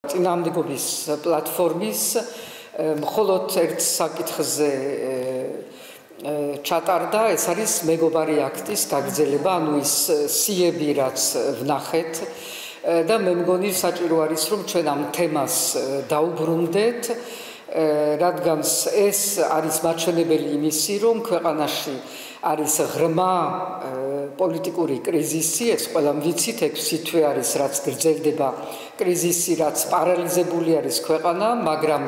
წინააღმდეგობის პლატფორმის მხოლოდ ერთ საკითხზე ჩატარდა, ეს არის მეგობარი აქტის გაგრძელება, ანუ ის სიები, რაც ვნახეთ და მე მგონი საჭირო არის, რომ ჩვენ ამ თემას დაუბრუნდეთ, რადგან ეს არის მაჩვენებელი იმისი, რომ ქვეყანაში არის ღრმა პოლიტიკური კრიზისი, ეს ყველამ ვიცით, 6 თვე არის, რაც გრძელდება კრიზისი, რაც პარალიზებული არის ქვეყანა, მაგრამ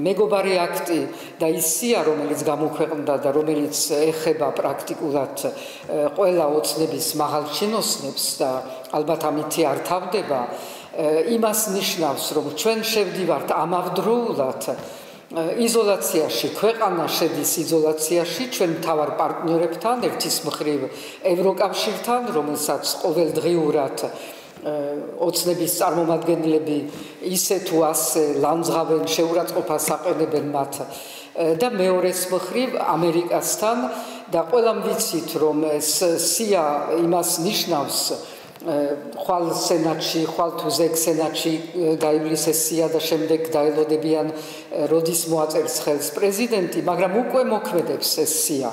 მეგობარი აქტი და ის სია, რომელიც გამოქვეყნდა და რომელიც ეხება პრაქტიკულად ყველა ოცნების მაღალ ჩინოსნებს და ალბათ ამითი არ თავდება, იმას ნიშნავს, რომ ჩვენ შევდივართ ამავდროულად იზოლაციაში, ქვეყანა შედის იზოლაციაში ჩვენ მთავარ პარტნიორებთან, ერთის მხრივ ევროკავშირთან, რომელსაც ყოველდღიურად ოცნების წარმომადგენლები ისე თუ ასე ლანძღავენ, შეურაცხყოფას აყენებენ მათ და მეორეს მხრივ ამერიკასთან და ყველამ ვიცით, რომ ეს სია იმას ნიშნავს, ხვალ სენატში, ხვალ თუ ზეგ სენატში გაივლის ეს სია და შემდეგ დაელოდებიან, როდის მოაწერს ხელს პრეზიდენტი, მაგრამ უკვე მოქმედებს ეს სია,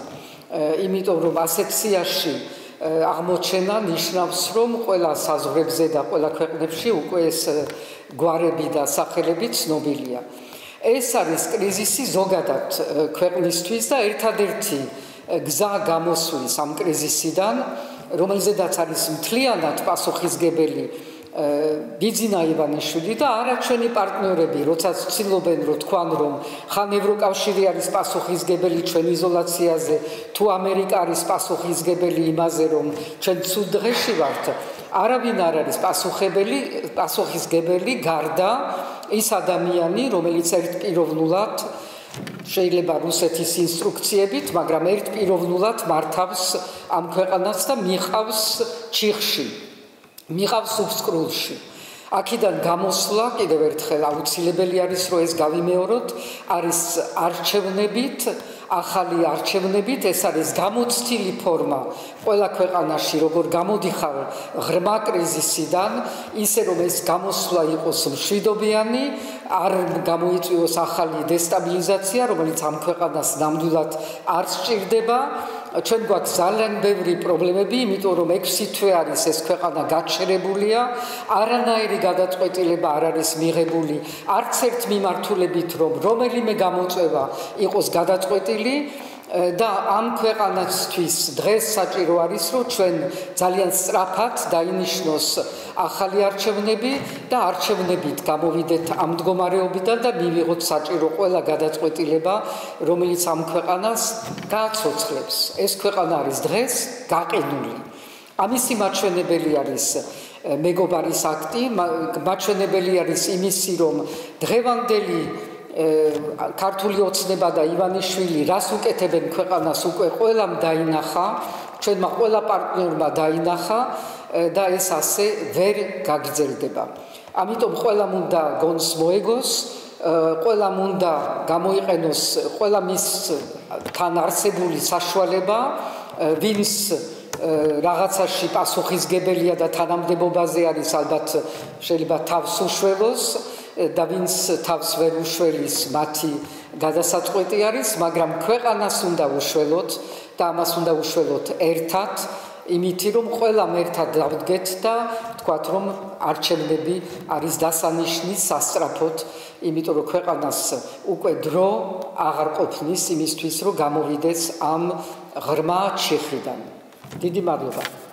იმიტომ რომ ასეთ სიაში აღმოჩენა ნიშნავს, რომ ყველა საზღვრებზე და ყველა ქვეყნებში უკვე ეს გვარები და სახელები ცნობილია. ეს არის კრიზისი ზოგადად ქვეყნისთვის და ერთადერთი გზა გამოსვლის ამ კრიზისიდან, რომელზედაც არის მთლიანად პასუხისგებელი ბიძინა ივანიშვილი და არა ჩვენი პარტნიორები, როდესაც ცდილობენ რომ თქვან, რომ ხან ევროკავშირი არის პასუხისგებელი ჩვენ იზოლაციაზე, თუ ამერიკა არის პასუხისგებელი იმაზე, რომ ჩვენ ცუდ დღეში ვართ, არავინ არ არის პასუხისგებელი გარდა ის ადამიანი, რომელიც ერთპიროვნულად შეიძლება რუსეთის ინსტრუქციებით, მაგრამ ერთპიროვნულად მართავს ამ ქვეყანას და მიყავს ჩიხში. მიყავს უფსკრულში. აქედან გამოსვლა კიდევ ერთხელ აუცილებელი არის, რომ ეს გავიმეოროთ, არის არჩევნებით, ახალი არჩევნებით, ეს არის გამოცდილი ფორმა ყველა ქვეყანაში, როგორ გამოდიხარ ღრმა კრიზისიდან, ისე რომ ეს გამოსვლა იყოს მშვიდობიანი, არ გამოიწვიოს ახალი დესტაბილიზაცია, რომელიც ამ ქვეყანას ნამდვილად არ სჭირდება. ჩვენ გვაქვს ძალიან ბევრი პრობლემები, იმიტომ რომ 6 თვე არის ეს ქვეყანა გაჩერებულია, არანაირი გადაწყვეტილება არ არის მიღებული, არც ერთ მიმართულებით, რომ რომელიმე გამოწვევა იყოს გადაწყვეტილი და ამ ქვეყანასთვის დღეს საჭირო არის, რომ ჩვენ ძალიან სწრაფად დაინიშნოს ახალი არჩევნები და არჩევნებით გამოვიდეთ ამ მდგომარეობიდან და მივიღოთ საჭირო ყველა გადაწყვეტილება, რომელიც ამ ქვეყანას გააცოცხლებს. ეს ქვეყანა არის დღეს გაყინული. ამისი მაჩვენებელი არის მეგობარის აქტი, მაჩვენებელი არის იმისი, რომ დღევანდელი ქართული ოცნება და ივანიშვილი რას უკეთებენ ქვეყანას უკვე ყველამ დაინახა, ჩვენმა ყველა პარტნიორმა დაინახა და ეს ასე ვერ გაგრძელდება. ამიტომ ყველამ უნდა გონს მოეგოს, ყველამ უნდა გამოიყენოს ყველა მის თან არსებული საშუალება, ვინც რაღაცაში პასუხისგებელია და თანამდებობაზე არის, ალბათ შეიძლება თავს უშველოს და ვინც თავს ვერ უშველის, მათი გადასაწყვეტი არის, მაგრამ ქვეყანას უნდა უშველოთ და ამას უნდა უშველოთ ერთად, იმითი რომ ყველამ ერთად დავდგეთ და თქვათ, რომ არჩევნები არის დასანიშნი სასწრაფოდ, იმიტომ რომ ქვეყანას უკვე დრო აღარ ყოფნის იმისთვის, რომ გამოვიდეს ამ ღრმა ჩიხიდან. დიდი მადლობა.